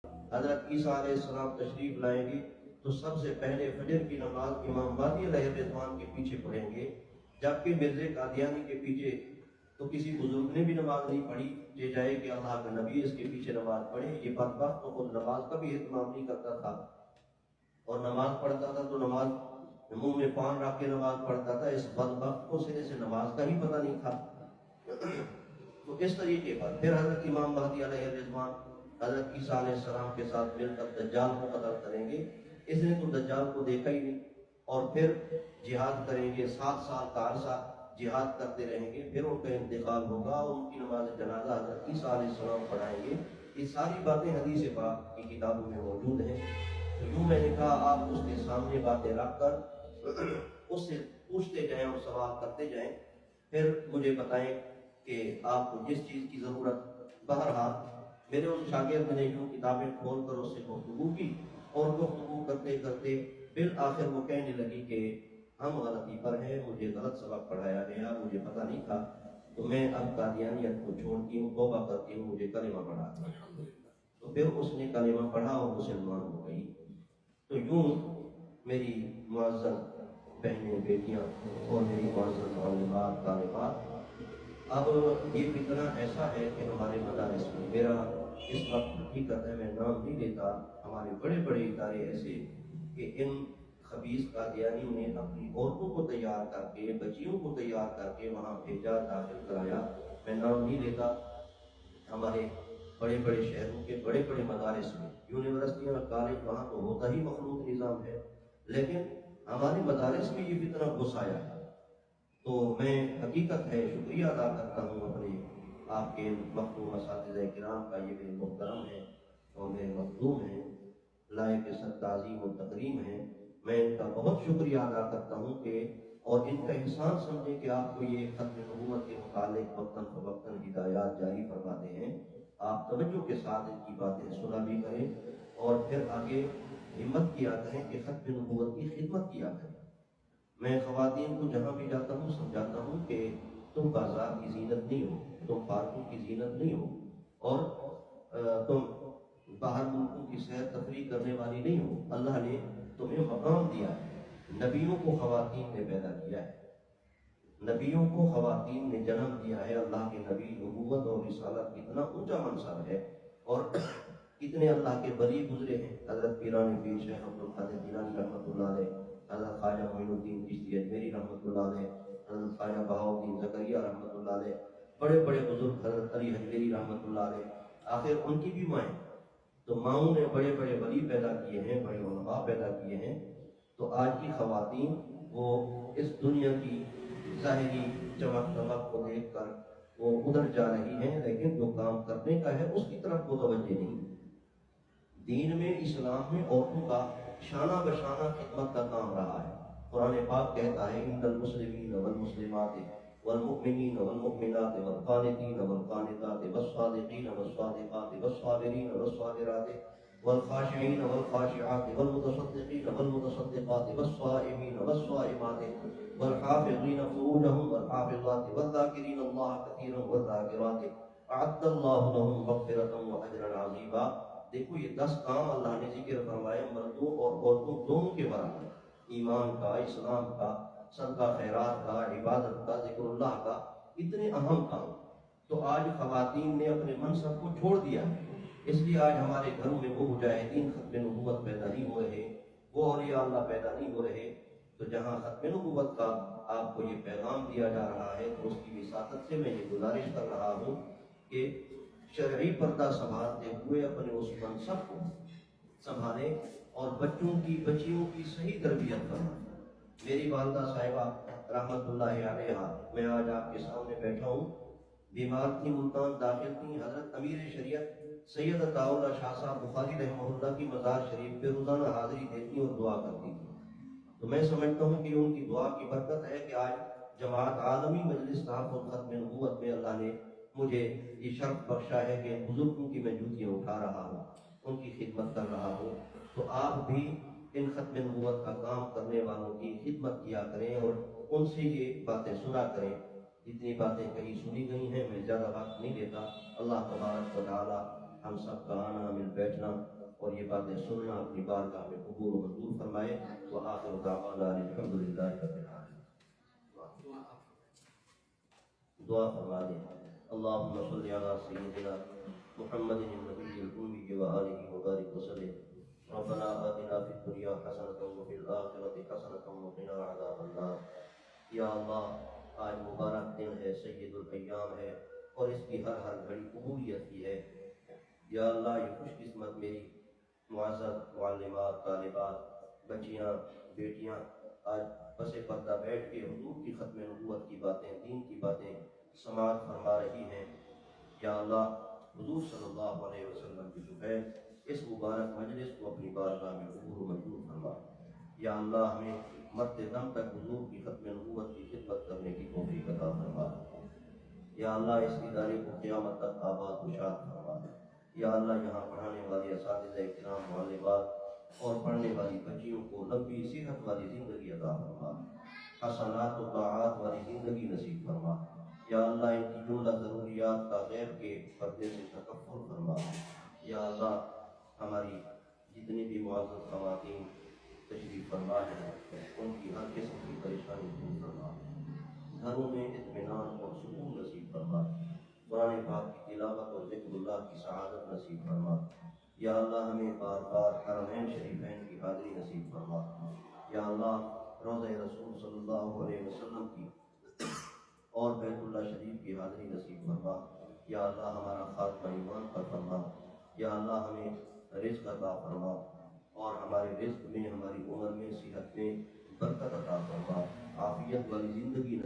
حضرت عیسیٰ علیہ السلام تشریف لائیں گے تو سب سے پہلے فجر کی نماز امام مہدی علیہ الرضوان کے پیچھے پڑھیں گے، جبکہ مرزا قادیانی کے پیچھے تو کسی بزرگ نے بھی نماز نہیں پڑھی، یہ جائے کہ اللہ کا نبی اس کے پیچھے نماز پڑھے۔ یہ بدبخت تو خود نماز کا بھی اہتمام نہیں کرتا تھا، اور نماز پڑھتا تھا تو نماز منہ میں پان رکھ کے نماز پڑھتا تھا۔ اس بدبخت کو سرے سے نماز کا ہی پتہ نہیں تھا۔ تو اس طریقے پر پھر حضرت امام مہدی علیہ الرضوان حضرت عیسیٰ علیہ السلام کے ساتھ مل کر دجال کو قتل کریں گے۔ اس نے تو دجال کو دیکھا ہی نہیں، اور پھر جہاد کریں گے، 7 سال کا عرصہ جہاد کرتے رہیں گے، پھر ان کا انتقال ہوگا اور ان کی نماز جنازہ حضرت عیسیٰ علیہ السلام پڑھائیں گے۔ یہ ساری باتیں حدیث پاک کی کتابوں میں موجود ہیں۔ تو یوں میں نے کہا آپ اس کے سامنے باتیں رکھ کر اس سے پوچھتے جائیں اور سوال کرتے جائیں، پھر مجھے بتائیں کہ آپ کو جس چیز کی ضرورت۔ بہرحال میرے ان شاگرد نے یوں کتابیں کھول کر اس سے گفتگو کی، اور گفتگو کرتے کرتے بالآخر وہ کہنے لگی کہ ہم غلطی پر ہیں، مجھے غلط سبق پڑھایا گیا، مجھے پتہ نہیں تھا، تو میں اب قادیانیت کو چھوڑتی ہوں، توبہ کرتی ہوں، مجھے کلمہ پڑھاتی ہوں۔ تو پھر اس نے کلمہ پڑھا اور مسلمان ہو گئی۔ تو یوں میری معزز بہنیں بیٹیاں اور میری معزز معلومات طالبات، اب یہ فتنہ ایسا ہے کہ ہمارے مدارس میں، میرا اس وقت حقیقت ہے میں نام نہیں لیتا، ہمارے بڑے بڑے ادارے ایسے کہ ان خبیث قادیانیوں نے اپنی عورتوں کو تیار کر کے، بچیوں کو تیار کر کے وہاں بھیجا، داخل کرایا۔ میں نام نہیں لیتا، ہمارے بڑے بڑے شہروں کے بڑے بڑے مدارس میں، یونیورسٹیاں، کالج، وہاں تو ہوتا ہی مخلوط نظام ہے، لیکن ہمارے مدارس میں یہ فتنہ گھس آیا ہے۔ تو میں حقیقت ہے شکریہ ادا کرتا ہوں اپنے آپ کے مخدوم اساتذہ کرام کا، یہ میرے محترم ہیں اور میرے مخدوم ہیں، لائق سب تعظیم و تکریم ہیں۔ میں ان کا بہت شکریہ ادا کرتا ہوں کہ اور ان کا احسان سمجھیں کہ آپ کو یہ ختم نبوت کے متعلق وقتاً فوقتاً ہدایات جاری فرماتے ہیں۔ آپ توجہ کے ساتھ ان کی باتیں سنا بھی کریں اور پھر آگے ہمت کیا کریں کہ ختم نبوت کی خدمت کیا کریں۔ میں خواتین کو جہاں بھی جاتا ہوں سمجھاتا ہوں کہ تم بازار کی زینت نہیں ہو، تم پارکوں کی زینت نہیں ہو، اور تم باہر ملکوں کی سیر تفریح کرنے والی نہیں ہو۔ اللہ نے تمہیں مقام دیا ہے، نبیوں کو خواتین نے پیدا کیا ہے، نبیوں کو خواتین نے جنم دیا ہے۔ اللہ کے نبی، نبوت اور رسالت کتنا اونچا منصب ہے، اور کتنے اللہ کے ولی گزرے ہیں۔ حضرت پیران پیر شیخ عبد القادر جیلانی رحمۃ اللہ علیہ، حضرت خواجہ معین الدین چشتی اجمیری رحمۃ اللہ علیہ، حضرت خواجہ بہاؤالدین زکریہ رحمۃ اللہ علیہ، بڑے بڑے بزرگ، حضرت علی حجویری رحمۃ اللہ علیہ، آخر ان کی بھی مائیں، تو ماؤں نے بڑے بڑے ولی پیدا کیے ہیں، بڑے علماء پیدا کیے ہیں۔ تو آج کی خواتین وہ اس دنیا کی ظاہری چمک دمک کو دیکھ کر وہ ادھر جا رہی ہیں، لیکن جو کام کرنے کا ہے اس کی طرف متوجہ نہیں۔ دین میں، اسلام میں عورتوں کا شانہ بشانہ خدمت کا کام رہا ہے۔ قرآن پاک کہتا ہے ان المسلمین والمسلمات والمؤمنین والمؤمنات والقانتین والقانتات والصادقین والصادقات والصابرین والصابرات والخاشعین والخاشعات والمتصدقین والمتصدقات والصائمین والصائمات والحافظین فروجهم والحافظات والذاکرین اللہ کثیرا والذاکرات اعد اللہ لهم مغفرۃ واجرا عظیما۔ دیکھو یہ 10 کام اللہ نے ذکر فرمائے مردوں اور عورتوں دونوں کے برابر، ایمان کا، اسلام کا، صدقہ خیرات کا، عبادت کا، ذکر اللہ کا، اتنے اہم کام۔ تو آج خواتین نے اپنے منصب کو چھوڑ دیا ہے، اس لیے آج ہمارے گھروں میں وہ مجاہدین ختم نبوت پیدا نہیں ہو رہے، وہ اولیاء اللہ پیدا نہیں ہو رہے۔ تو جہاں ختم نبوت کا آپ کو یہ پیغام دیا جا رہا ہے تو اس کی وساطت سے میں یہ گزارش کر رہا ہوں کہ شرعی پردہ سنبھالتے ہوئے اپنے اس منصب کو سنبھالیں اور بچیوں کی صحیح تربیت کریں۔ میری والدہ صاحبہ رحمت اللہ علیہ، میں آج آپ کے سامنے بیٹھا ہوں، بیمار تھی، ملتان داخل تھی۔ حضرت امیر شریعت سید عطا اللہ شاہ صاحب بخاری رحمہ اللہ کی مزار شریف پہ روزانہ حاضری دیتی اور دعا کرتی تھی۔ تو میں سمجھتا ہوں کہ ان کی دعا کی برکت ہے کہ آج جماعت عالمی مجلس تحفظ ختم نبوت میں اللہ نے مجھے یہ شرف بخشا ہے کہ بزرگوں کی میں جوتیاں اٹھا رہا ہوں، ان کی خدمت کر رہا ہوں۔ تو آپ بھی ان ختم نبوت کا کام کرنے والوں کی خدمت کیا کریں اور ان سے یہ باتیں سنا کریں۔ جتنی باتیں کہیں سنی گئی ہیں میں زیادہ وقت نہیں لیتا۔ اللہ تبارک و تعالیٰ ہم سب کا آنا مل بیٹھنا اور یہ باتیں سننا اپنی بارگاہ میں قبول و منظور فرمائے. وآخر دعوانا الحمدللہ رب العالمین. دعا فرما دیں. اللہم صلی علی سیدنا محمد النبی الأمی وآلہ وبارک وسلم. ربنا آتنا فی الدنیا حسنۃ وفی الآخرۃ حسنۃ وقنا عذاب النار. یا اللہ، آج مبارک دن ہے، سید الایام ہے، اور اس کی ہر ہر گھڑی قبولیت کی ہے. یا اللہ، یہ خوش قسمت میری معزز معلمات، طالبات، بچیاں، بیٹیاں آج پس پردہ بیٹھ کے حضور کی ختم نبوت کی باتیں، دین کی باتیں سماعت فرما رہی ہیں. یا اللہ، حضور صلی اللہ علیہ وسلم کی جو ہے اس مبارک مجلس کو اپنی بارگاہ میں قبول و منظور فرما. یا اللہ، ہمیں مرتے دم تک حضور کی ختم نبوت کی خدمت کرنے کی توفیق عطا فرما. یا اللہ، اس ادارے کو قیامت تک آباد و شاد فرما. یا اللہ، یہاں پڑھانے والے اساتذہ کرام، معلمات اور پڑھنے والی بچیوں کو لمبی صحت والی زندگی عطا فرما، حسنات و طاعات والی زندگی نصیب فرما. یا اللہ، ان کی جملہ ضروریات کا غیر کے پردے سے تکفل فرما. یا اللہ، ہماری جتنی بھی معزز خواتین تشریف فرما ہے ان کی ہر قسم کی پریشانی دور فرما، گھروں میں اطمینان اور سکون نصیب فرما، قرآن پاک کی تلاوت اور ذکر اللہ کی سعادت نصیب فرما. یا اللہ، ہمیں بار بار حرمین شریفین کی حاضری نصیب فرما. یا اللہ، روضہ رسول صلی اللہ علیہ وسلم کی اور بیت اللہ شریف کی حاضری نصیب فرما. یا اللہ، ہمارا خاتمہ ایمان پر فرما. یا اللہ، ہمیں رزق عطا فرما اور ہمارے رزق میں، ہماری عمر میں، صحت میں برکت عطا فرما، عافیت والی زندگی